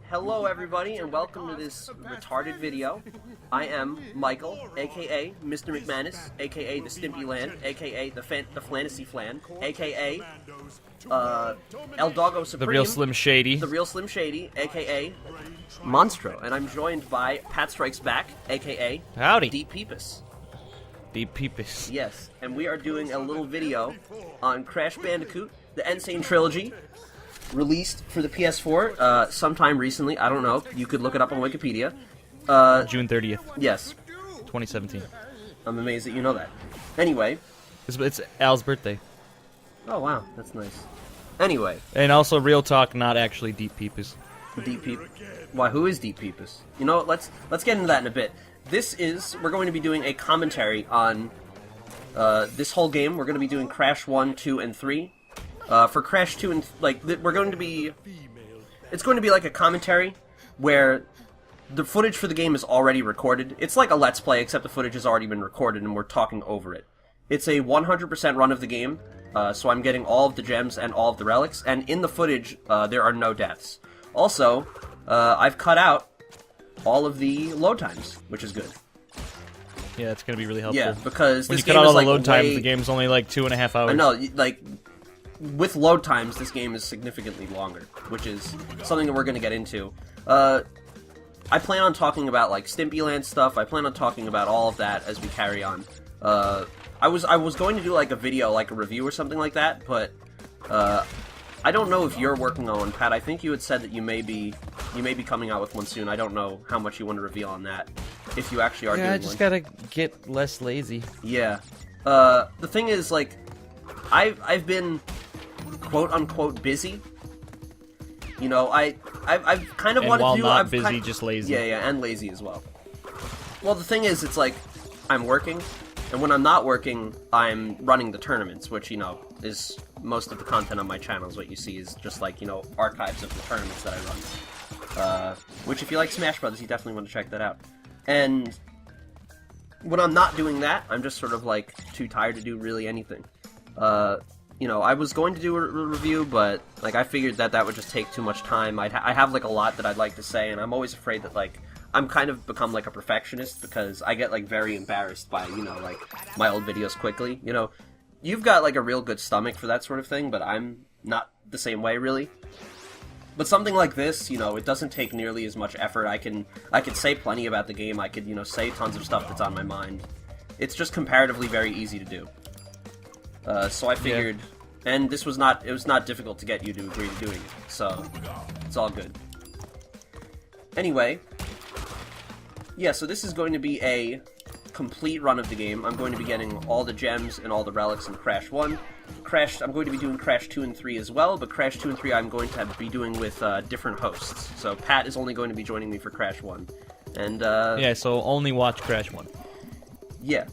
Hello everybody and welcome to this retarded video. I am Michael, aka Mr. McManus, aka the Stimpy Land, aka the Flantasy Flan, aka El Doggo Supreme, the real Slim Shady, aka MONSTRO, and I'm joined by Pat Strikes Back, aka Howdy, Deep Peepus. Deep Peepus. Yes, and we are doing a little video on Crash Bandicoot, the Sane Trilogy, released for the PS4 sometime recently. I don't know. You could look it up on Wikipedia. June 30th. Yes. 2017. I'm amazed that you know that. Anyway. It's Al's birthday. Oh, wow. That's nice. Anyway. And also, real talk, not actually Deep Peepus. Deep Peepus. Why, who is Deep Peepus? You know what, let's get into that in a bit. We're going to be doing a commentary on this whole game. We're going to be doing Crash 1, 2, and 3. For Crash 2 and, it's going to be like a commentary where the footage for the game is already recorded. It's like a Let's Play, except the footage has already been recorded and we're talking over it. It's a 100% run of the game, so I'm getting all of the gems and all of the relics, and in the footage, there are no deaths. Also, I've cut out all of the load times, which is good. Yeah, it's going to be really helpful. Yeah, because when this you game cut out is all the load times, the game's only like 2.5 hours. I know, like, with load times, this game is significantly longer, which is something that we're going to get into. I plan on talking about, like, Stimpy Land stuff. I plan on talking about all of that as we carry on. I was going to do, like, a video, like a review or something like that, but I don't know if you're working on one, Pat. I think you had said that you may be coming out with one soon. I don't know how much you want to reveal on that, if you actually are doing one. Yeah, I just gotta get less lazy. Yeah. The thing is, like, I've been quote-unquote busy. You know, I've kind of and wanted while to do... not busy, just lazy. Yeah, and lazy as well. Well, the thing is, it's like, I'm working, and when I'm not working, I'm running the tournaments, which, you know, is most of the content on my channel is what you see is just, like, you know, archives of the tournaments that I run. Which, if you like Smash Brothers, you definitely want to check that out. And when I'm not doing that, I'm just sort of, like, too tired to do really anything. You know, I was going to do a review, but, like, I figured that would just take too much time. I have, like, a lot that I'd like to say, and I'm always afraid that, like, I'm kind of become, like, a perfectionist, because I get, like, very embarrassed by, you know, like, my old videos quickly. You know, you've got, like, a real good stomach for that sort of thing, but I'm not the same way, really. But something like this, you know, it doesn't take nearly as much effort. I can say plenty about the game. I could, you know, say tons of stuff that's on my mind. It's just comparatively very easy to do. So I figured, and it was not difficult to get you to agree to doing it, so it's all good. Anyway, yeah, so this is going to be a complete run of the game. I'm going to be getting all the gems and all the relics in Crash 1. I'm going to be doing Crash 2 and 3 as well, but Crash 2 and 3 I'm going to be doing with different hosts. So Pat is only going to be joining me for Crash 1. And, yeah, so only watch Crash 1. Yeah.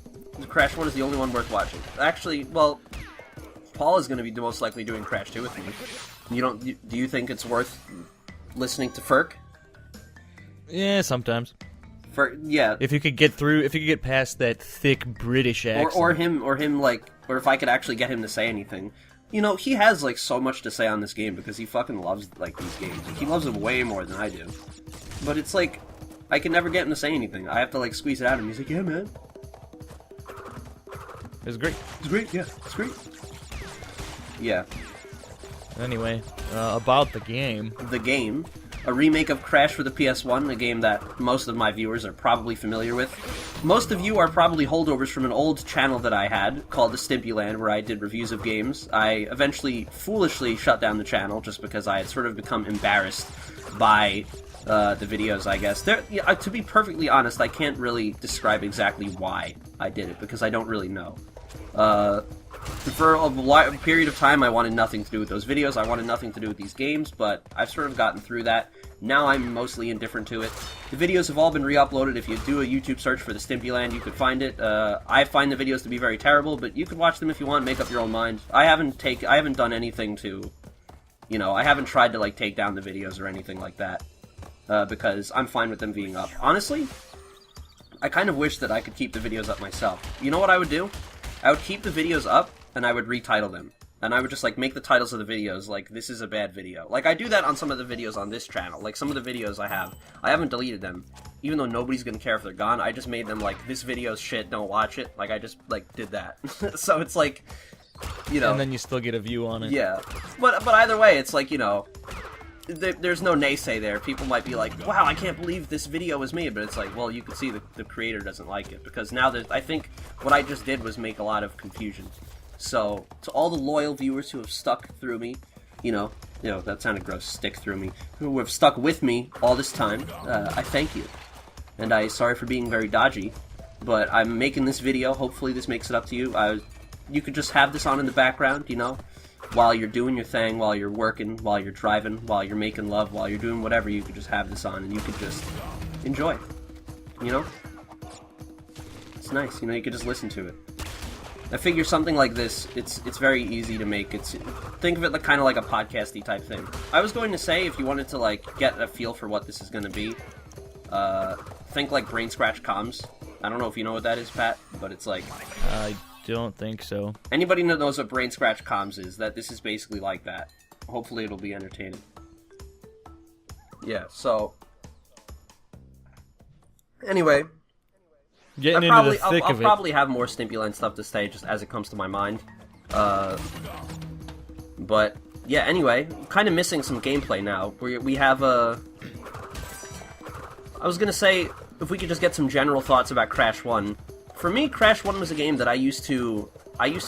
Crash 1 is the only one worth watching. Actually, well, Paul is going to be most likely doing Crash 2 with me. Do you think it's worth listening to Ferk? Yeah, sometimes. Yeah. If you could get past that thick British accent. Or him, like, or if I could actually get him to say anything. You know, he has, like, so much to say on this game because he fucking loves, like, these games. Like, he loves them way more than I do. But it's like, I can never get him to say anything. I have to, like, squeeze it out of him. He's like, yeah, man. It's great. It's great, yeah. It's great. Yeah. Anyway, about the game. The game. A remake of Crash for the PS1, a game that most of my viewers are probably familiar with. Most of you are probably holdovers from an old channel that I had, called the Stimpy Land, where I did reviews of games. I eventually, foolishly shut down the channel, just because I had sort of become embarrassed by the videos, I guess. To be perfectly honest, I can't really describe exactly why I did it, because I don't really know. For a period of time, I wanted nothing to do with those videos, I wanted nothing to do with these games, but I've sort of gotten through that. Now I'm mostly indifferent to it. The videos have all been re-uploaded. If you do a YouTube search for the Stimpy Land, you could find it. I find the videos to be very terrible, but you could watch them if you want, make up your own mind. I haven't done anything to, you know, I haven't tried to, like, take down the videos or anything like that, because I'm fine with them being up. Honestly, I kind of wish that I could keep the videos up myself. You know what I would do? I would keep the videos up, and I would retitle them. and I would just like make the titles of the videos like this is a bad video. Like I do that on some of the videos on this channel. Like some of the videos I haven't deleted them, even though nobody's gonna care if they're gone. I just made them like this video's shit, don't watch it. Like I just like did that. So it's like, you know, and then you still get a view on it. yeah. But either way, it's like, you know, there's no naysay there. People might be like, wow, I can't believe this video was made, but it's like, well, you can see the creator doesn't like it, because now I think what I just did was make a lot of confusion. So, to all the loyal viewers who have stuck through me, you know, that sounded gross, stick through me, who have stuck with me all this time, I thank you. And sorry for being very dodgy, but I'm making this video, hopefully this makes it up to you. You could just have this on in the background, you know, while you're doing your thing, while you're working, while you're driving, while you're making love, while you're doing whatever, you could just have this on and you could just enjoy, you know? It's nice, you know, you could just listen to it. I figure something like this, it's very easy to make. Think of it like, kind of like a podcasty type thing. I was going to say, if you wanted to like get a feel for what this is going to be, think like Brain Scratch Comms. I don't know if you know what that is, Pat, but it's like... I don't think so. Anybody that knows what Brain Scratch Comms is, that this is basically like that. Hopefully it'll be entertaining. Yeah, so... Anyway... I'll probably have more Stimulant stuff to say just as it comes to my mind. But, yeah, anyway, kind of missing some gameplay now. We have a... I was gonna say, if we could just get some general thoughts about Crash 1. For me, Crash 1 was a game that I used to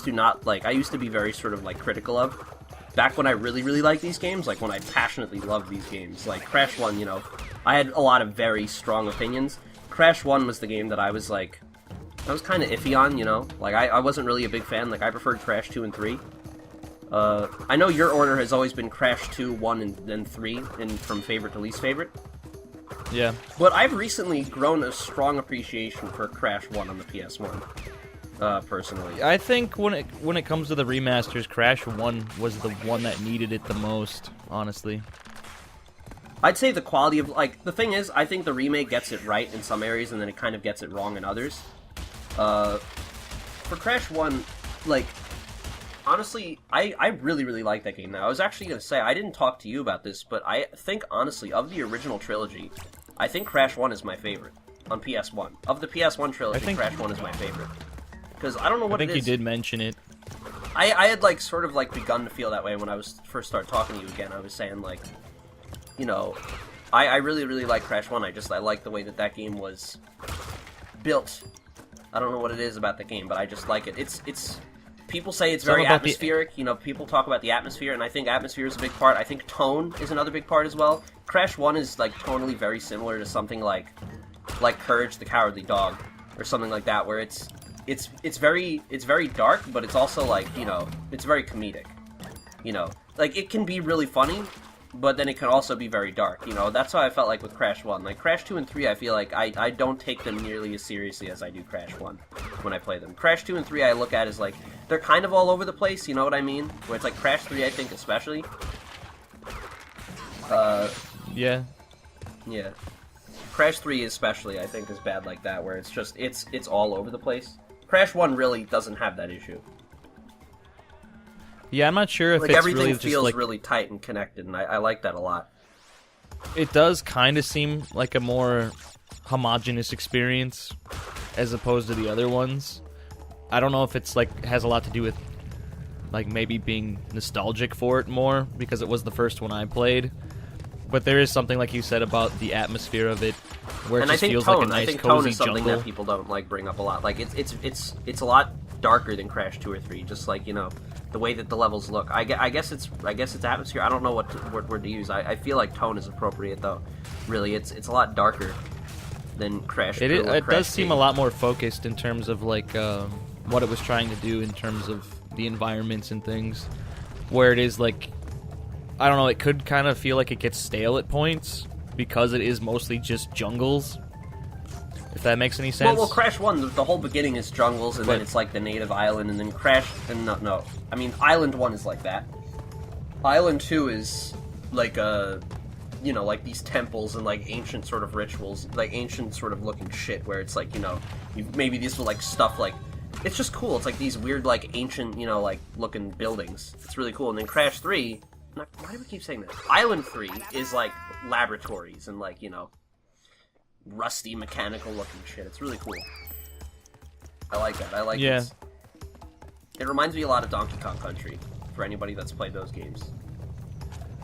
not like. I used to be very sort of like critical of. Back when I really, really liked these games, like when I passionately loved these games. Like Crash 1, you know, I had a lot of very strong opinions. Crash 1 was the game that I was like, I was kind of iffy on, you know? Like, I wasn't really a big fan. Like, I preferred Crash 2 and 3. I know your order has always been Crash 2, 1, and then 3, from favorite to least favorite. Yeah. But I've recently grown a strong appreciation for Crash 1 on the PS1, personally. I think when it comes to the remasters, Crash 1 was the one that needed it the most, honestly. I'd say the quality of, like, the thing is, I think the remake gets it right in some areas, and then it kind of gets it wrong in others. For Crash 1, like, honestly, I really, really like that game now. I was actually going to say, I didn't talk to you about this, but I think, honestly, of the original trilogy, I think Crash 1 is my favorite on PS1. Of the PS1 trilogy, Crash 1 is my favorite. Because I don't know what it is. I think you did mention it. I had, like, sort of, like, begun to feel that way when I was first started talking to you again. I was saying, like... You know, I really, really like Crash 1. I like the way that game was built. I don't know what it is about the game, but I just like it. It's people say it's very atmospheric. You know, people talk about the atmosphere, and I think atmosphere is a big part. I think tone is another big part as well. Crash 1 is, like, tonally very similar to something like Courage the Cowardly Dog, or something like that, where it's very dark, but it's also, like, you know, it's very comedic. You know, like, it can be really funny, but then it can also be very dark, you know? That's how I felt like with Crash 1. Like, Crash 2 and 3, I feel like I don't take them nearly as seriously as I do Crash 1 when I play them. Crash 2 and 3 I look at as, like, they're kind of all over the place, you know what I mean? Where it's like Crash 3, I think, especially. Yeah. Yeah. Crash 3 especially, I think, is bad like that, where it's just, it's all over the place. Crash 1 really doesn't have that issue. Yeah, I'm not sure if like, it's everything really feels just, like, really tight and connected, and I like that a lot. It does kind of seem like a more homogeneous experience as opposed to the other ones. I don't know if it's, like, has a lot to do with, like, maybe being nostalgic for it more, because it was the first one I played. But there is something, like you said, about the atmosphere of it, where it just feels like a nice, cozy jungle. I think tone is something that people don't, like, bring up a lot. Like, it's a lot darker than Crash 2 or 3, just like, you know, the way that the levels look. I guess it's atmosphere. I don't know what word to use. I feel like tone is appropriate, though. Really, it's a lot darker than Crash 2 or It Crash does seem a lot more focused in terms of, like, what it was trying to do in terms of the environments and things. Where it is, like, I don't know, it could kind of feel like it gets stale at points, because it is mostly just jungles. If that makes any sense. Well, Crash 1, the whole beginning is jungles, and then it's like the native island, and then no. I mean, Island 1 is like that. Island 2 is like you know, like these temples and like ancient sort of rituals, like ancient sort of looking shit, where it's like, you know, maybe these are like stuff like it's just cool. It's like these weird, like, ancient, you know, like, looking buildings. It's really cool. And then Crash 3, why do we keep saying that? Island 3 is, like, laboratories and, like, you know, rusty, mechanical looking shit. It's really cool. I like that. I like it. It reminds me a lot of Donkey Kong Country, for anybody that's played those games.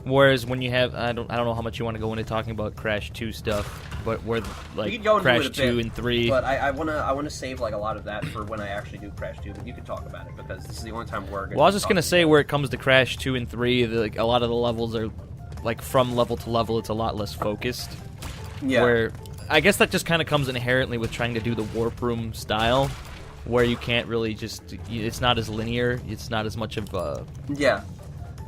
Whereas when you have, I don't know how much you want to go into talking about Crash 2 stuff, but where like Crash 2 and 3. But I wanna save like a lot of that for when I actually do Crash 2. But you can talk about it because this is the only time we're gonna. Well, I was just gonna say where it comes to Crash 2 and 3, like a lot of the levels are like from level to level, it's a lot less focused. Yeah. Where I guess that just kind of comes inherently with trying to do the warp room style, where you can't really just, it's not as linear, it's not as much of a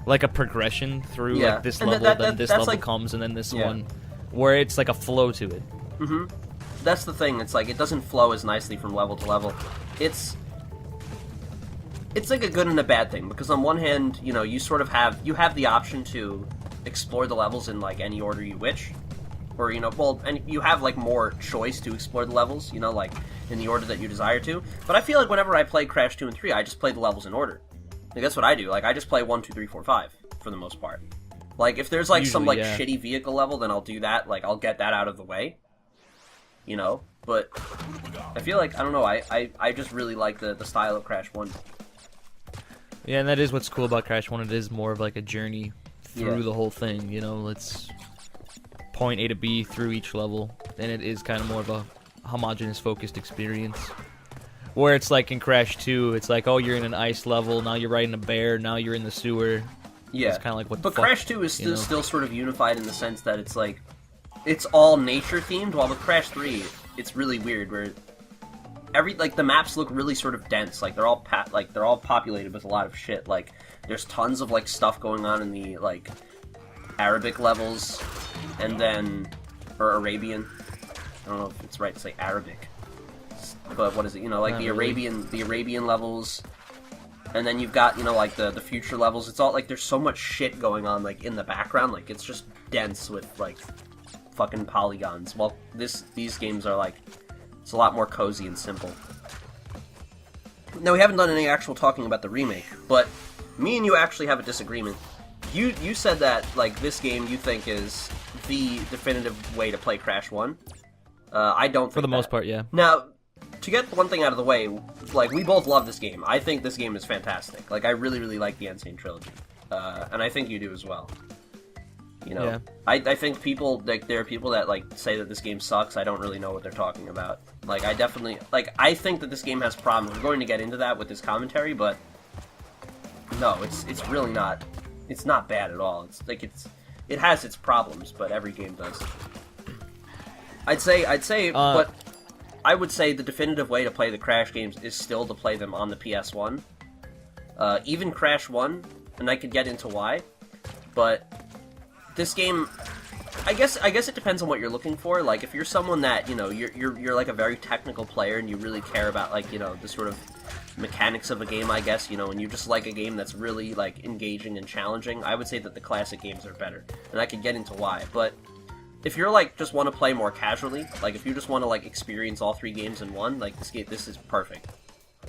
like a progression through like this and level, then this level like, comes, and then this one, where it's like a flow to it. Mm-hmm. That's the thing. It's like it doesn't flow as nicely from level to level. It's like a good and a bad thing because on one hand, you know, you sort of have the option to explore the levels in like any order you wish, or you know, well, and you have like more choice to explore the levels, you know, like in the order that you desire to. But I feel like whenever I play Crash 2 and 3, I just play the levels in order. Like, that's what I do. Like, I just play 1, 2, 3, 4, 5 for the most part. Like, if there's like some like shitty vehicle level, then I'll do that. Like, I'll get that out of the way. You know, but I feel like I don't know. I just really like the style of Crash 1. Yeah, and that is what's cool about Crash 1. It is more of like a journey through the whole thing. You know, it's point A to B through each level, and it is kind of more of a homogeneous, focused experience. Where it's like in Crash 2, it's like, oh, you're in an ice level, now you're riding a bear, now you're in the sewer. Yeah. It's kind of like what the fuck, fuck, Crash 2 is still sort of unified in the sense that it's like, it's all nature themed, while with Crash 3, it's really weird, where the maps look really sort of dense, like they're all populated with a lot of shit, like there's tons of like stuff going on in the like Arabic levels, and then, or Arabian, I don't know if it's right to say Arabic. But what is it? You know, like the Arabian levels, and then you've got, you know, like the future levels. It's all like there's so much shit going on like in the background. Like it's just dense with like fucking polygons. Well, these games are like, it's a lot more cozy and simple. Now we haven't done any actual talking about the remake, but me and you actually have a disagreement. You said that like this game you think is the definitive way to play Crash 1. I don't think for the most part, yeah. Now, to get one thing out of the way, like, we both love this game. I think this game is fantastic. Like, I really, really like the Sane Trilogy. And I think you do as well. You know? Yeah. I think people, like, there are people that, like, say that this game sucks. I don't really know what they're talking about. Like, I definitely, like, I think that this game has problems. We're going to get into that with this commentary, but no, it's really not, it's not bad at all. It's, like, it has its problems, but every game does. I'd say, but I would say the definitive way to play the Crash games is still to play them on the PS1. Even Crash 1, and I could get into why, but this game, I guess it depends on what you're looking for. Like, if you're someone that, you know, you're like a very technical player and you really care about, like, you know, the sort of mechanics of a game, I guess, you know, and you just like a game that's really, like, engaging and challenging, I would say that the classic games are better, and I could get into why, but if you're, like, just want to play more casually, like, if you just want to, like, experience all 3 games in one, like, this is perfect,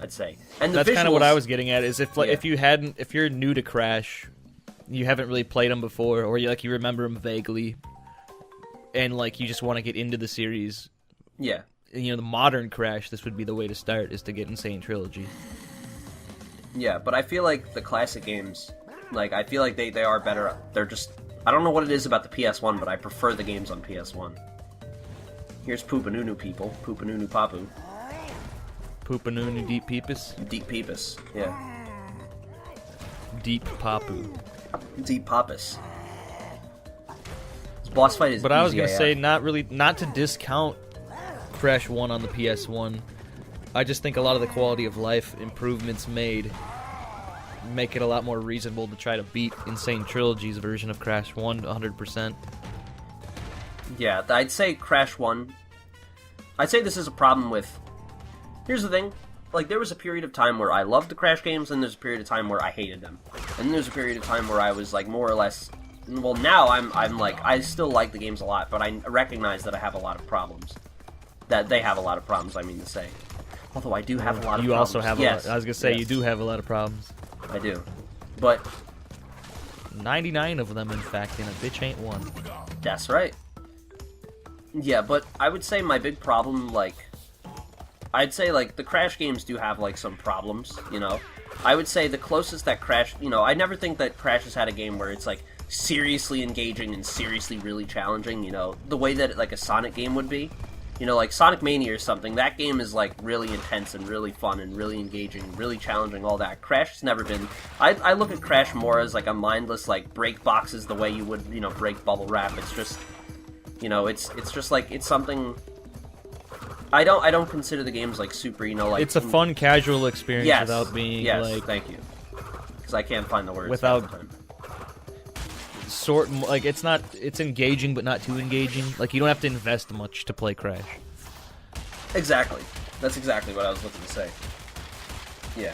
I'd say. And that's kind of what I was getting at, is if, like, if you're new to Crash, you haven't really played them before, or you remember them vaguely, and, like, you just want to get into the series. Yeah. And, you know, the modern Crash, this would be the way to start, is to get Sane Trilogy. Yeah, but I feel like the classic games, like, I feel like they are better. They're just, I don't know what it is about the PS1, but I prefer the games on PS1. Here's Poopanunu people. Poopanunu Papu. Poopanunu Deep Peepus? Deep Peepus, yeah. Deep Papu. Deep Papus. This boss fight is But I was going to say, not to discount Crash 1 on the PS1. I just think a lot of the quality of life improvements made make it a lot more reasonable to try to beat Sane Trilogy's version of Crash 1 100%. Yeah, I'd say Crash 1. I'd say this is a problem with... Here's the thing. Like, there was a period of time where I loved the Crash games, and there's a period of time where I hated them. And then there's a period of time where I was, like, more or less... Well, now I'm like, I still like the games a lot, but I recognize that I have a lot of problems. That they have a lot of problems, I mean to say. Although I do have a lot of You problems. also have yes. a lot. I was gonna say yes. you do have a lot of problems. I do. But 99 of them, in fact, and a bitch ain't one. that's right. Yeah, but I would say my big problem, like, I'd say, like, the Crash games do have, like, some problems, you know? I would say the closest that Crash, you know, I never think that Crash has had a game where it's, like, seriously engaging and seriously really challenging, you know? The way that, like, a Sonic game would be. You know, like, Sonic Mania or something, that game is, like, really intense and really fun and really engaging, really challenging, all that. Crash has never been... I look at Crash more as, like, a mindless, like, break boxes the way you would, you know, break bubble wrap. It's just... You know, it's just like it's something. I don't consider the games like super. You know, like it's a fun, casual experience yes, without being yes, like. Thank you. Because I can't find the words. Without half the time. Like it's not. It's engaging, but not too engaging. Like you don't have to invest much to play Crash. Exactly. That's exactly what I was looking to say. Yeah.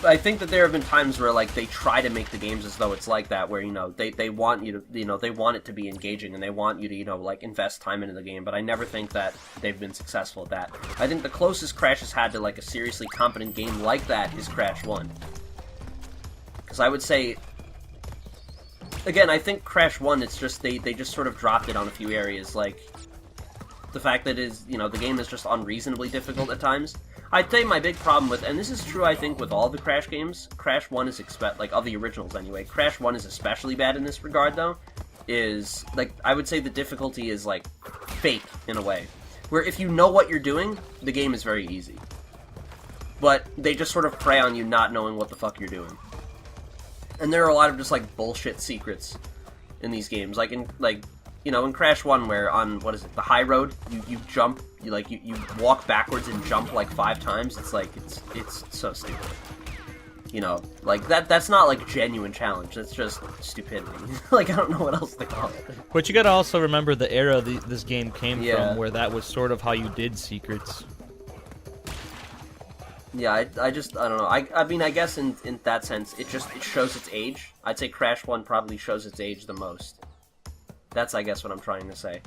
I think that there have been times where, like, they try to make the games as though it's like that, where, you know, they want you to, you know, they want it to be engaging, and they want you to, you know, like, invest time into the game, but I never think that they've been successful at that. I think the closest Crash has had to, like, a seriously competent game like that is Crash 1. Because I would say... Again, I think Crash 1, it's just, they just sort of dropped it on a few areas, like... The fact that is, you know, the game is just unreasonably difficult at times. I'd say my big problem with, and this is true I think with all the Crash games, Crash 1 is, like, of the originals anyway, Crash 1 is especially bad in this regard, though, is, like, I would say the difficulty is, like, fake, in a way. Where if you know what you're doing, the game is very easy. But they just sort of prey on you not knowing what the fuck you're doing. And there are a lot of just, like, bullshit secrets in these games, like, you know, in Crash 1, where on, what is it, the high road, you jump, you walk backwards and jump, like, 5 times, it's like, it's so stupid. You know, like, that's not, like, genuine challenge, that's just stupidity. Like, I don't know what else to call it. But you gotta also remember the era this game came Yeah. from, where that was sort of how you did secrets. Yeah, I don't know, I mean, I guess in that sense, it shows its age. I'd say Crash 1 probably shows its age the most. That's, I guess, what I'm trying to say.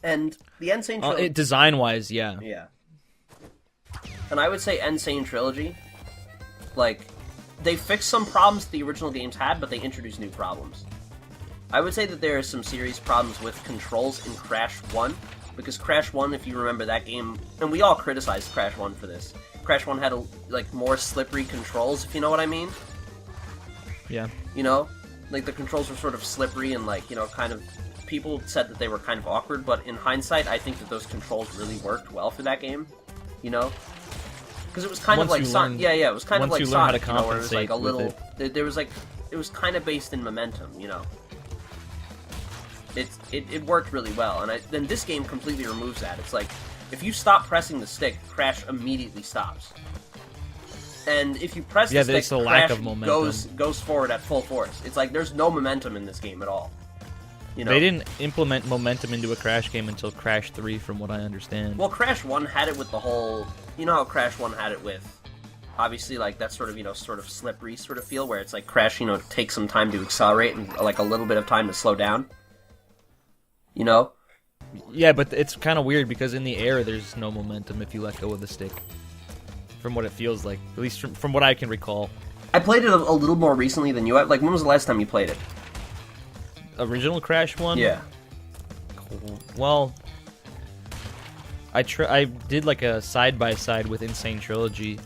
And the Sane Trilogy... Design-wise, yeah. Yeah. And I would say Sane Trilogy, like, they fixed some problems the original games had, but they introduced new problems. I would say that there are some serious problems with controls in Crash 1, because Crash 1, if you remember that game, and we all criticized Crash 1 for this, Crash 1 had, like, more slippery controls, if you know what I mean? Yeah. You know? Like, the controls were sort of slippery and, like, you know, kind of... People said that they were kind of awkward, but in hindsight, I think that those controls really worked well for that game. You know? Because it was kind of like Sonic. Yeah, it was kind of like Sonic, you know, where it was like a little... There was, like... It was kind of based in momentum, you know? It worked really well, and then this game completely removes that. It's like, if you stop pressing the stick, Crash immediately stops. And if you press the stick, there's a lack Crash of momentum. goes forward at full force. It's like there's no momentum in this game at all. You know? They didn't implement momentum into a Crash game until Crash 3, from what I understand. Well, Crash 1 had it with the whole... You know how Crash 1 had it with... Obviously, like, that sort of, you know, sort of slippery sort of feel, where it's like Crash, you know, takes some time to accelerate and, like, a little bit of time to slow down. You know? Yeah, but it's kind of weird, because in the air, there's no momentum if you let go of the stick. From what it feels like. At least from what I can recall. I played it a little more recently than you have. Like, when was the last time you played it? Original Crash 1? Yeah. Cool. Well, I did, like, a side-by-side with Sane Trilogy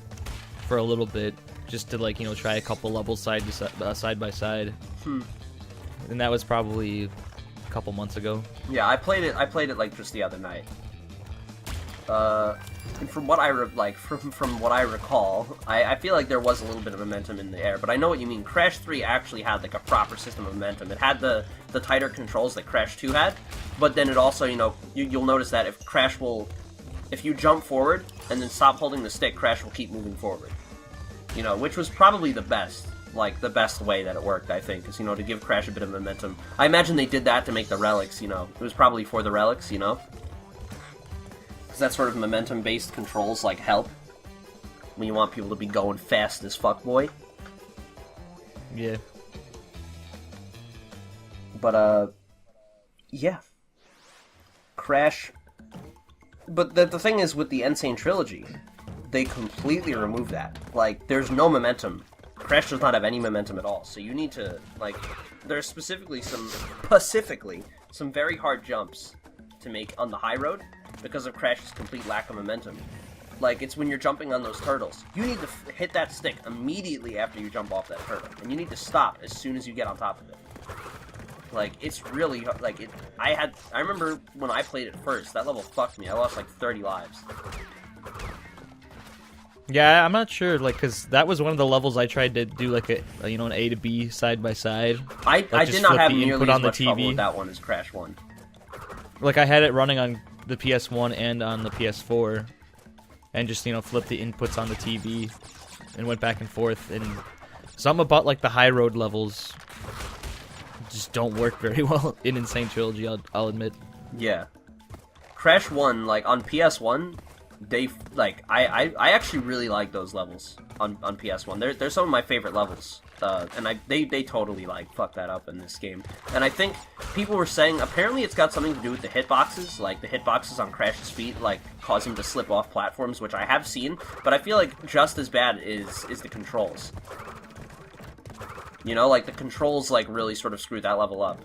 for a little bit, just to, like, you know, try a couple levels side-by-side. And that was probably a couple months ago. Yeah, I played it like just the other night. And from what from what I recall, I feel like there was a little bit of momentum in the air, but I know what you mean. Crash 3 actually had like a proper system of momentum. It had the tighter controls that Crash 2 had, but then it also, you know, you'll notice that if you jump forward and then stop holding the stick, Crash will keep moving forward. You know, which was probably the best way that it worked, I think, is, you know, to give Crash a bit of momentum. I imagine they did that to make the relics, you know. It was probably for the relics, you know? Because that sort of momentum-based controls, like, help when you want people to be going fast as fuck, boy. Yeah. But, yeah. Crash But the thing is, with the Sane Trilogy, they completely remove that. Like, there's no momentum. Crash does not have any momentum at all, so you need to, like, there's specifically some very hard jumps to make on the high road because of Crash's complete lack of momentum. Like, it's when you're jumping on those turtles. You need to hit that stick immediately after you jump off that turtle, and you need to stop as soon as you get on top of it. Like, it's really, like, I remember when I played it first, that level fucked me. I lost, like, 30 lives. Yeah, I'm not sure, like, because that was one of the levels I tried to do, like, an A to B side by side. I did not have nearly as much TV. trouble with that one as Crash 1. Like, I had it running on the PS1 and on the PS4, and just, flipped the inputs on the TV, and went back and forth, and something about, like, the high road levels just don't work very well in Insane Trilogy, I'll admit. Yeah. Crash 1, like, on PS1, they, like, I actually really like those levels on PS1. They're some of my favorite levels. And they totally, like, fucked that up in this game. And I think people were saying, apparently it's got something to do with the hitboxes. Like, the hitboxes on Crash's feet, like, cause him to slip off platforms, which I have seen. But I feel like just as bad is the controls. Like, the controls, like, really sort of screwed that level up.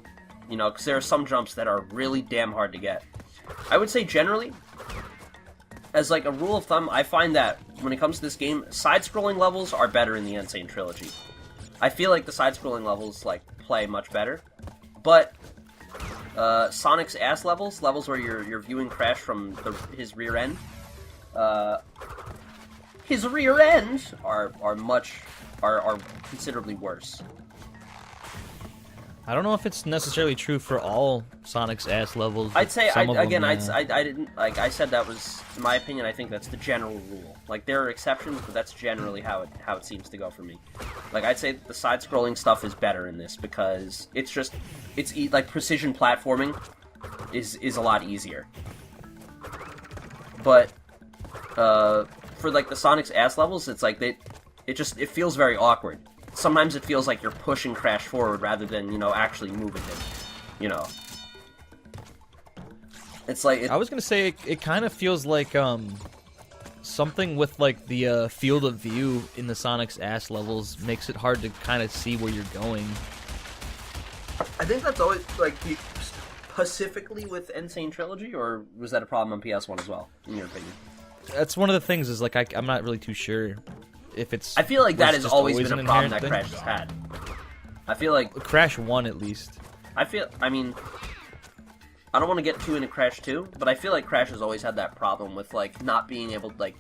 Because there are some jumps that are really damn hard to get. I would say, generally, as, like, a rule of thumb, I find that when it comes to this game, side-scrolling levels are better in the Insane Trilogy. I feel like the side-scrolling levels, like, play much better. But, Sonic's ass levels where you're viewing Crash from his rear end, are considerably worse. I don't know if it's necessarily true for all Sonic's ass levels. I'd say, I didn't, like, I said that was, in my opinion, I think that's the general rule. Like, there are exceptions, but that's generally how it seems to go for me. Like, I'd say the side-scrolling stuff is better in this, because it's like, precision platforming is a lot easier. But, for, like, the Sonic's ass levels, it's like, it feels very awkward. Sometimes it feels like you're pushing Crash forward rather than, actually moving him. It's like... I was gonna say, it kind of feels like, something with, like, the, field of view in the Sonic's ass levels makes it hard to kind of see where you're going. I think that's always, like, specifically with Insane Trilogy, or was that a problem on PS1 as well, in your opinion? That's one of the things, is, like, I'm not really too sure if it's... I feel like that has always been a problem that Crash has had. I feel like... Crash 1, at least. I mean... I don't want to get too into Crash 2, but I feel like Crash has always had that problem with, like, not being able to, like,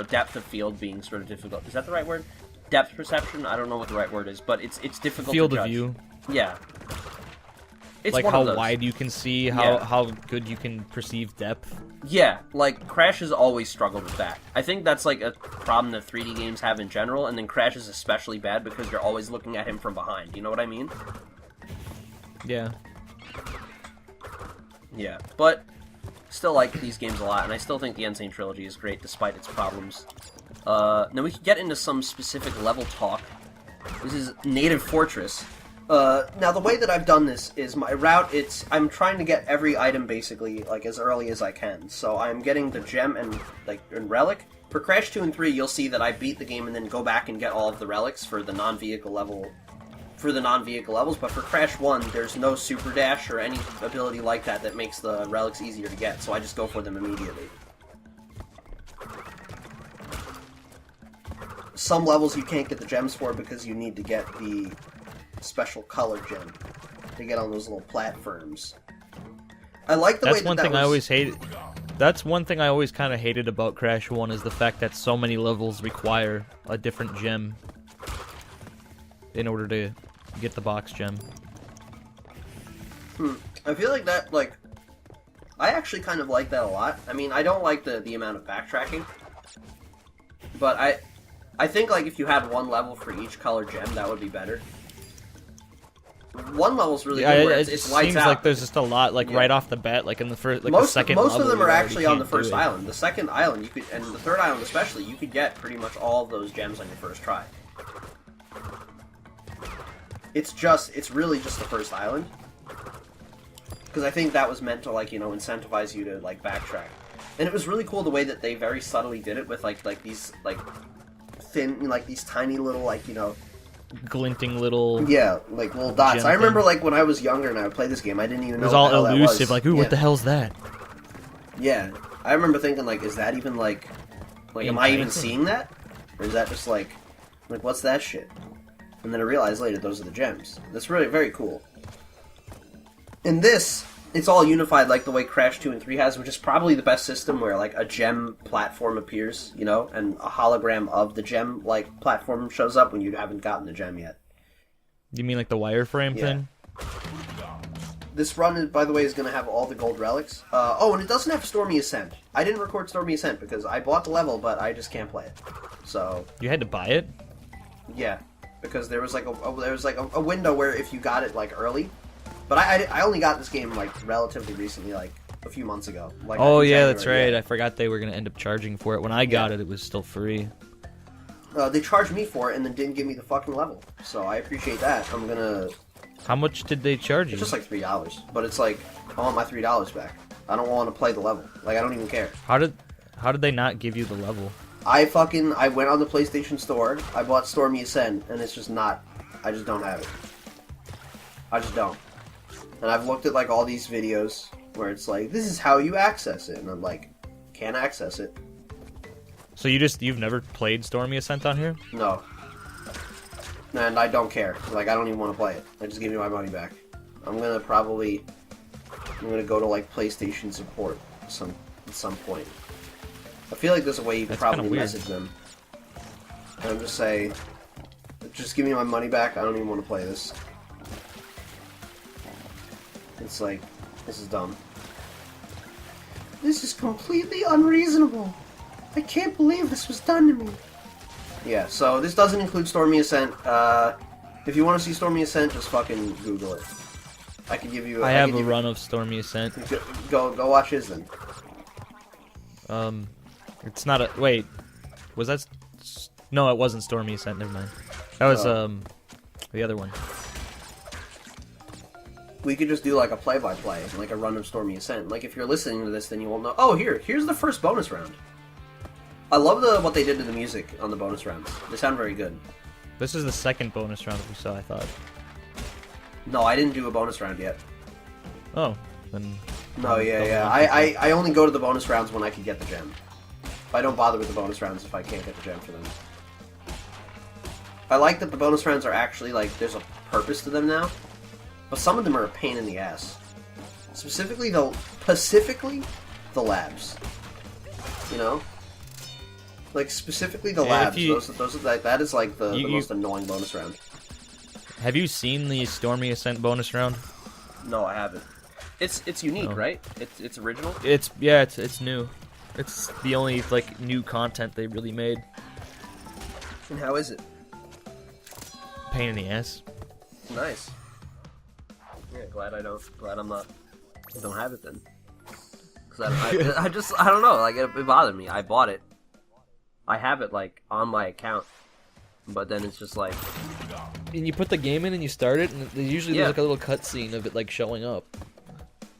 depth of field being sort of difficult. Is that the right word? Depth perception? I don't know what the right word is, but it's difficult field to judge. Field of view. Yeah. It's like, how wide you can see, how good you can perceive depth. Yeah, like, Crash has always struggled with that. I think that's, like, a problem that 3D games have in general, and then Crash is especially bad because you're always looking at him from behind. You know what I mean? Yeah. Yeah, but still like these games a lot, and I still think the Insane Trilogy is great despite its problems. Now we can get into some specific level talk. This is Native Fortress. Now the way that I've done this is my route, I'm trying to get every item basically, like, as early as I can. So I'm getting the gem and relic. For Crash 2 and 3, you'll see that I beat the game and then go back and get all of the relics for the non-vehicle levels, but for Crash 1, there's no super dash or any ability like that makes the relics easier to get, so I just go for them immediately. Some levels you can't get the gems for because you need to get the special color gem to get on those little platforms. I like the way one thing I always hated. That's one thing I always kind of hated about Crash 1 is the fact that so many levels require a different gem in order to get the box gem. I feel like that, like... I actually kind of like that a lot. I mean, I don't like the amount of backtracking. But I think, like, if you had one level for each color gem, that would be better. One level's really good where it's lights seems out. Like there's just a lot, like, right off the bat, like in the first, like, most, the second most level. Most of them are actually on the first island. The second island, you could, and the third island especially, you could get pretty much all of those gems on your first try. It's really just the first island. Because I think that was meant to, like, incentivize you to, like, backtrack. And it was really cool the way that they very subtly did it with like these like thin, like these tiny little like, you know, glinting little yeah, like little dots. I remember like when I was younger and I would play this game, I didn't even know it was what all the hell elusive. that was. Like, ooh, what the hell's that? Yeah, I remember thinking like, is that even like am I even seeing that, or is that just like what's that shit? And then I realized later those are the gems. That's really very cool. In this, it's all unified like the way Crash 2 and 3 has, which is probably the best system where like a gem platform appears, you know, and a hologram of the gem like platform shows up when you haven't gotten the gem yet. You mean like the wireframe thing? This run, by the way, is going to have all the gold relics. Oh, and it doesn't have Stormy Ascent. I didn't record Stormy Ascent because I bought the level, but I just can't play it. So You had to buy it? yeah, because there was like a window where if you got it like early, but I only got this game like relatively recently, like a few months ago. Like Oh in yeah, that's January, right. yeah. I forgot they were gonna end up charging for it. When I got it, it was still free. They charged me for it and then didn't give me the fucking level, so I appreciate that. I'm gonna. How much did they charge you? It's just like $3, but it's like I want my $3 back. I don't want to play the level. Like I don't even care. How did they not give you the level? I went on the PlayStation Store. I bought Stormy Ascent, and it's just not. I just don't have it. I just don't. And I've looked at like all these videos where it's like, this is how you access it, and I'm like, can't access it. So you've never played Stormy Ascent on here? No. And I don't care. Like I don't even want to play it. I just give me my money back. I'm gonna go to like PlayStation support at some point. I feel like there's a way you could probably message them. And I'm just say, just give me my money back. I don't even want to play this. It's like, this is dumb. This is completely unreasonable. I can't believe this was done to me. Yeah, so this doesn't include Stormy Ascent. If you want to see Stormy Ascent, just fucking Google it. I can give you. I have a run of Stormy Ascent. Go watch his then. It's not a wait. Was that? No, it wasn't Stormy Ascent. Never mind. That was the other one. We could just do like a play-by-play, like a run of Stormy Ascent. Like if you're listening to this, then you won't know. Oh, here's the first bonus round. I love what they did to the music on the bonus rounds. They sound very good. This is the second bonus round that we saw, I thought. No, I didn't do a bonus round yet. Oh, then. No, yeah. I only go to the bonus rounds when I can get the gem. I don't bother with the bonus rounds if I can't get the gem for them. I like that the bonus rounds are actually like there's a purpose to them now, but some of them are a pain in the ass. Specifically the labs. You know. Like specifically the labs, that is like the most annoying bonus round. Have you seen the Stormy Ascent bonus round? No, I haven't. It's unique, right? It's original. It's new. It's the only like new content they really made. And how is it? Pain in the ass. Nice. Yeah, glad I don't have it then. Cause I don't know. Like it bothered me. I bought it. I have it like on my account, but then it's just like. And you put the game in and you start it, and usually there's like a little cutscene of it like showing up.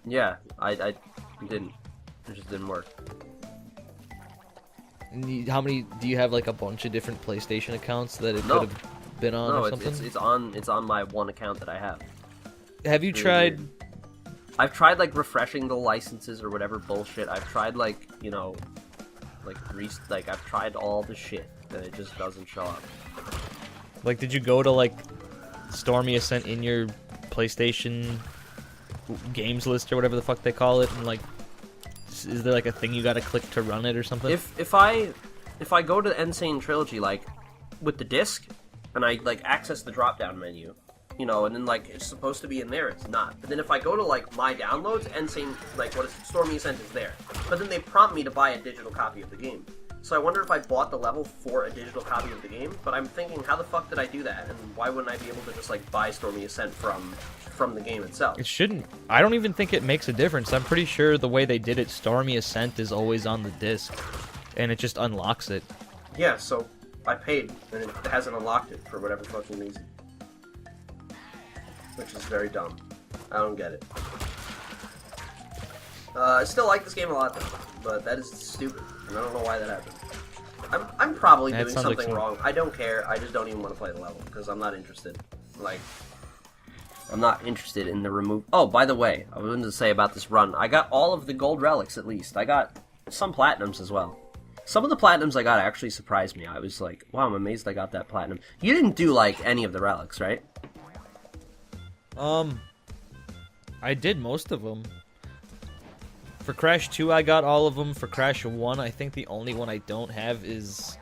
Yeah, I didn't. It just didn't work. And how many do you have? Like a bunch of different PlayStation accounts that it could have been on or something? No, it's on my one account that I have. Have you tried? Weird. I've tried like refreshing the licenses or whatever bullshit. I've tried like I've tried all the shit and it just doesn't show up. Like, did you go to like Stormy Ascent in your PlayStation games list or whatever the fuck they call it, and like, is there like a thing you gotta click to run it or something? If I go to Sane Trilogy like with the disc and I like access the drop down menu, you know, and then like it's supposed to be in there, it's not. But then if I go to like my downloads, Stormy Ascent is there. But then they prompt me to buy a digital copy of the game. So I wonder if I bought the level for a digital copy of the game. But I'm thinking, how the fuck did I do that? And why wouldn't I be able to just like buy Stormy Ascent from the game itself? It shouldn't. I don't even think it makes a difference. I'm pretty sure the way they did it, Stormy Ascent is always on the disc, and it just unlocks it. Yeah. So I paid, and it hasn't unlocked it for whatever fucking reason. Which is very dumb. I don't get it. I still like this game a lot, though, but that is stupid, and I don't know why that happened. I'm probably doing something wrong. I don't care. I just don't even want to play the level because I'm not interested. Like, I'm not interested in the remove. Oh, by the way, I wanted to say about this run. I got all of the gold relics at least. I got some platinums as well. Some of the platinums I got actually surprised me. I was like, wow, I'm amazed I got that platinum. You didn't do like any of the relics, right? I did most of them. For Crash 2, I got all of them. For Crash 1, I think the only one I don't have is...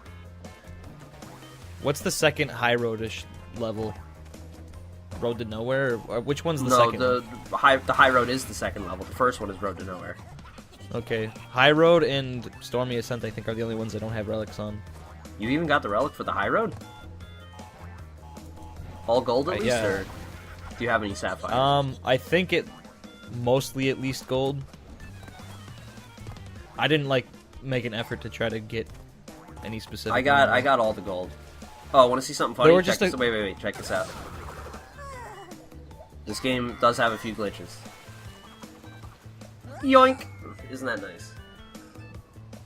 What's the second high roadish level? Road to Nowhere? Or which one's the second? No, the high road is the second level. The first one is Road to Nowhere. Okay. High Road and Stormy Ascent, I think, are the only ones I don't have relics on. You even got the relic for the high road? All gold at least, yeah. or do you have any sapphire? I think it mostly at least gold. I didn't like make an effort to try to get any specific. I got all the gold. Oh, want to see something funny? Wait, check this out. This game does have a few glitches. Yoink! Isn't that nice?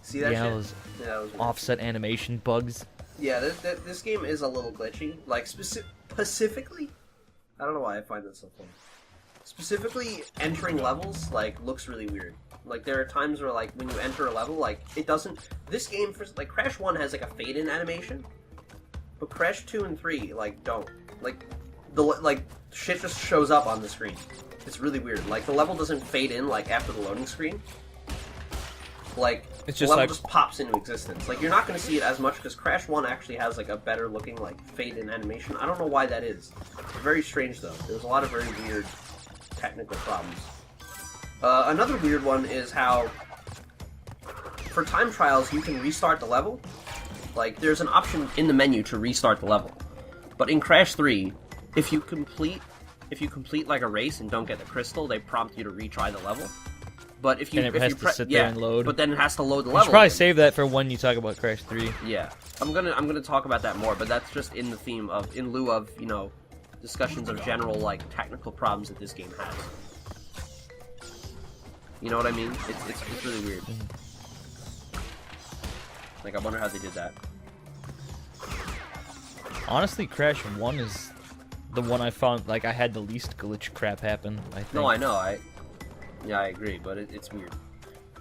See that shit? Those Yeah, that was weird. offset animation bugs. Yeah, this game is a little glitchy. Like, specifically... I don't know why I find that so funny. Specifically, entering levels, like, looks really weird. Like, there are times where, like, when you enter a level, like, it doesn't... This game, like, Crash 1 has, like, a fade-in animation. But Crash 2 and 3, like, don't. Like, shit just shows up on the screen. It's really weird. Like, the level doesn't fade in, like, after the loading screen. Like, it's the just level like... just pops into existence. Like, you're not going to see it as much, because Crash 1 actually has, like, a better-looking, like, fade-in animation. I don't know why that is. It's very strange, though. There's a lot of very weird technical problems. Another weird one is how, for time trials, you can restart the level. Like, there's an option in the menu to restart the level. But in Crash 3, if you complete like a race and don't get the crystal, they prompt you to retry the level. But if you sit there and load. But then it has to load the You level. should probably save that for when you talk about Crash 3. Yeah, I'm gonna talk about that more, but that's just in the theme of, in lieu of, you know, discussions of general, like, technical problems that this game has. You know what I mean? It's really weird. Like, I wonder how they did that. Honestly, Crash 1 is the one I found, like, I had the least glitch crap happen, I think. No, I know, I agree, but it's weird.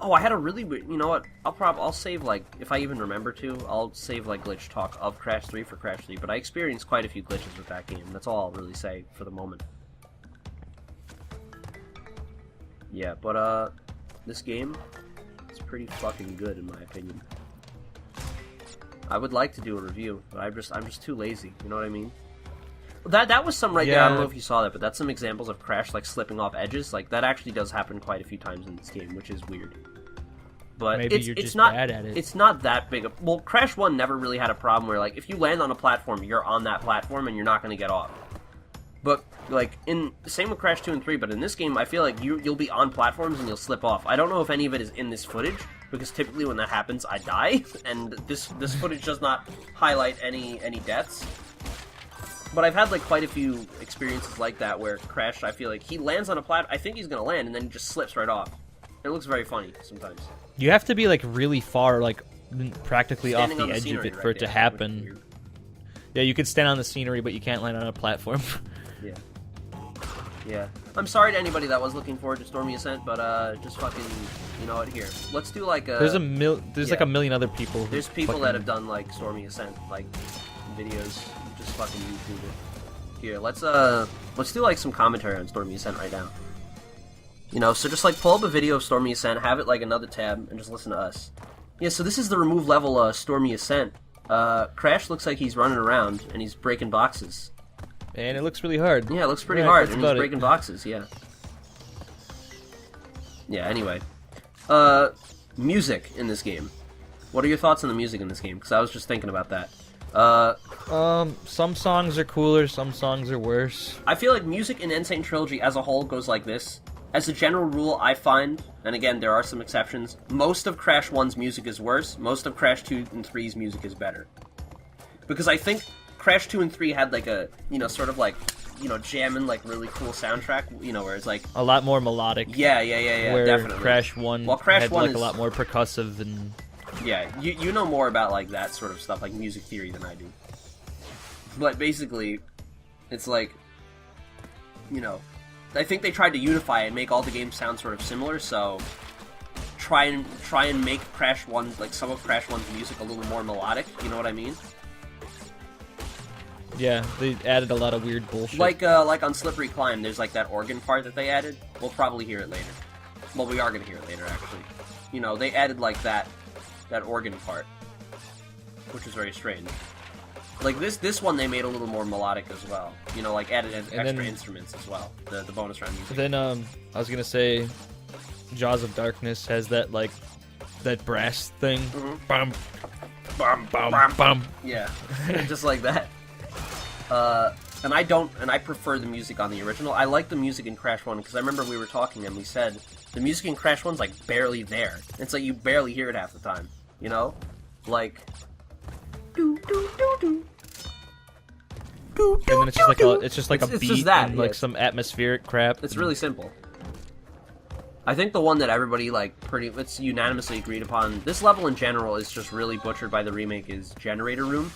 Oh, I had a really weird, you know what, I'll save, like, if I even remember to, I'll save, like, glitch talk of Crash 3 for Crash 3, but I experienced quite a few glitches with that game. That's all I'll really say for the moment. Yeah, but, this game is pretty fucking good, in my opinion. I would like to do a review, but I'm just too lazy, you know what I mean? That was some right there, I don't know if you saw that, but that's some examples of Crash, like, slipping off edges. Like, that actually does happen quite a few times in this game, which is weird. But maybe you're just bad at it. It's not that big of... Well, Crash 1 never really had a problem where, like, if you land on a platform, you're on that platform and you're not going to get off. But, like, same with Crash 2 and 3, but in this game, I feel like you'll be on platforms and you'll slip off. I don't know if any of it is in this footage, because typically when that happens, I die, and this footage does not highlight any deaths. But I've had, like, quite a few experiences like that where Crash, I feel like, he lands on a platform, I think he's gonna land, and then he just slips right off. It looks very funny sometimes. You have to be, like, really far, like, practically Standing off the edge of it for it to happen. Yeah, you could stand on the scenery, but you can't land on a platform. Yeah. Yeah. I'm sorry to anybody that was looking forward to Stormy Ascent, but, just fucking, you know what, here. Let's do, like, a... There's like a million other people. There's people that have done, like, Stormy Ascent, like, videos. Just fucking YouTube it. Here, let's do, like, some commentary on Stormy Ascent right now. You know, so just, like, pull up a video of Stormy Ascent, have it, like, another tab, and just listen to us. Yeah, so this is the remove level, Stormy Ascent. Crash looks like he's running around, and he's breaking boxes. And it looks really hard. Yeah, it looks pretty hard, and he's breaking boxes, yeah. Yeah, anyway. Music in this game. What are your thoughts on the music in this game? Because I was just thinking about that. Some songs are cooler, some songs are worse. I feel like music in Sane Trilogy as a whole goes like this. As a general rule, I find, and again, there are some exceptions, most of Crash 1's music is worse, most of Crash 2 and 3's music is better. Because I think Crash 2 and 3 had, like, a, you know, sort of, like, you know, jamming like really cool soundtrack, you know, where it's like a lot more melodic. yeah, where definitely. Crash 1 Well, Crash had 1 like is, a lot more percussive and yeah, you know more about like that sort of stuff, like music theory, than I do. But basically, it's like, you know, I think they tried to unify and make all the games sound sort of similar, so try and make Crash 1, like some of Crash 1's music a little more melodic, you know what I mean? yeah, they added a lot of weird bullshit. Like on Slippery Climb, there's like that organ part that they added. We'll probably hear it later. Well, we are gonna hear it later, actually. You know, they added like that organ part, which is very strange. Like this one, they made a little more melodic as well. You know, like added extra instruments as well. The bonus round music. Then I was gonna say, Jaws of Darkness has that like that brass thing. Mm-hmm. Bum, bum, bum, bum. Yeah, just like that. And I prefer the music on the original. I like the music in Crash 1 because I remember we were talking and we said the music in Crash 1's like barely there. It's like you barely hear it half the time, you know? Like and then it's just like a beat just that, and like yes. some atmospheric crap. It's really simple. I think the one that everybody like it's unanimously agreed upon. This level in general is just really butchered by the remake is Generator Room.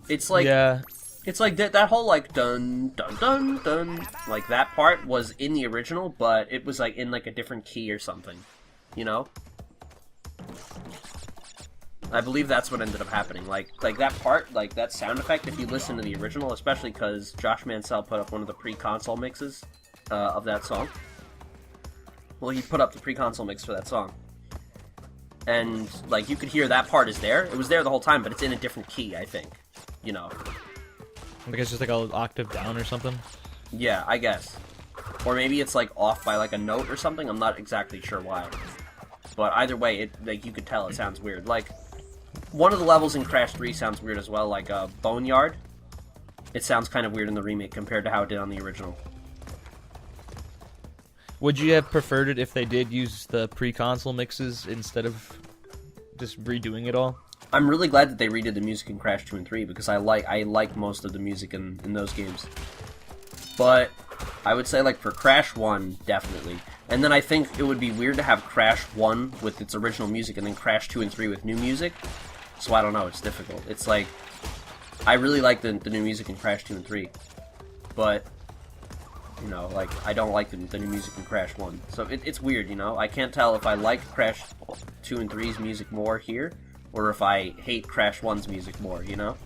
It's like it's like that whole like dun dun dun dun like that part was in the original, but it was like in like a different key or something, you know. I believe that's what ended up happening. Like that part, like that sound effect. If you listen to the original, especially because Josh Mansell put up one of the pre-console mixes of that song. Well, he put up the pre-console mix for that song. And, like, you could hear that part is there. It was there the whole time, but it's in a different key, I think. You know. I think it's just like an octave down or something. Yeah, I guess. Or maybe it's, like, off by, like, a note or something. I'm not exactly sure why. But either way, it like you could tell it sounds weird. Like, one of the levels in Crash 3 sounds weird as well, like, Boneyard. It sounds kind of weird in the remake compared to how it did on the original. Would you have preferred it if they did use the pre-console mixes instead of just redoing it all? I'm really glad that they redid the music in Crash 2 and 3 because I like most of the music in those games. But I would say like for Crash 1, definitely. And then I think it would be weird to have Crash 1 with its original music and then Crash 2 and 3 with new music. So I don't know, it's difficult. It's like, I really like the new music in Crash 2 and 3. But, you know, like, I don't like the new music in Crash 1. So it's weird, you know? I can't tell if I like Crash 2 and 3's music more here, or if I hate Crash 1's music more, you know?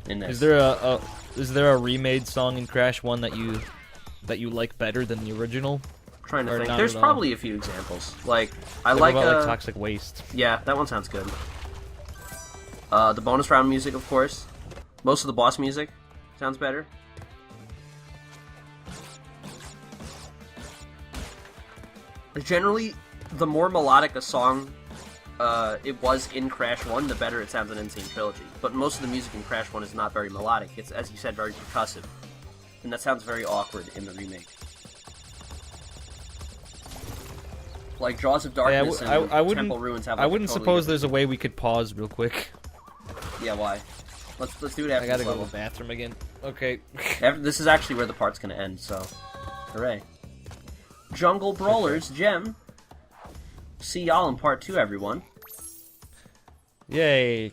In this. Is there a remade song in Crash 1 that you like better than the original? I'm trying to Or think. not There's at all? probably a few examples. Like, I Like, like, what about, like Toxic Waste. Yeah, that one sounds good. The bonus round music, of course. Most of the boss music sounds better. Generally, the more melodic a song it was in Crash 1, the better it sounds in Sane Trilogy. But most of the music in Crash 1 is not very melodic. It's, as you said, very percussive. And that sounds very awkward in the remake. Like Jaws of Darkness and Temple Ruins have like I wouldn't a totally suppose different... there's a way we could pause real quick. Yeah, why? Let's do it after I gotta this go to level. the bathroom again. Okay. This is actually where the part's gonna end, so... Hooray. Jungle Brawlers, Gem. See y'all in part 2, everyone. Yay.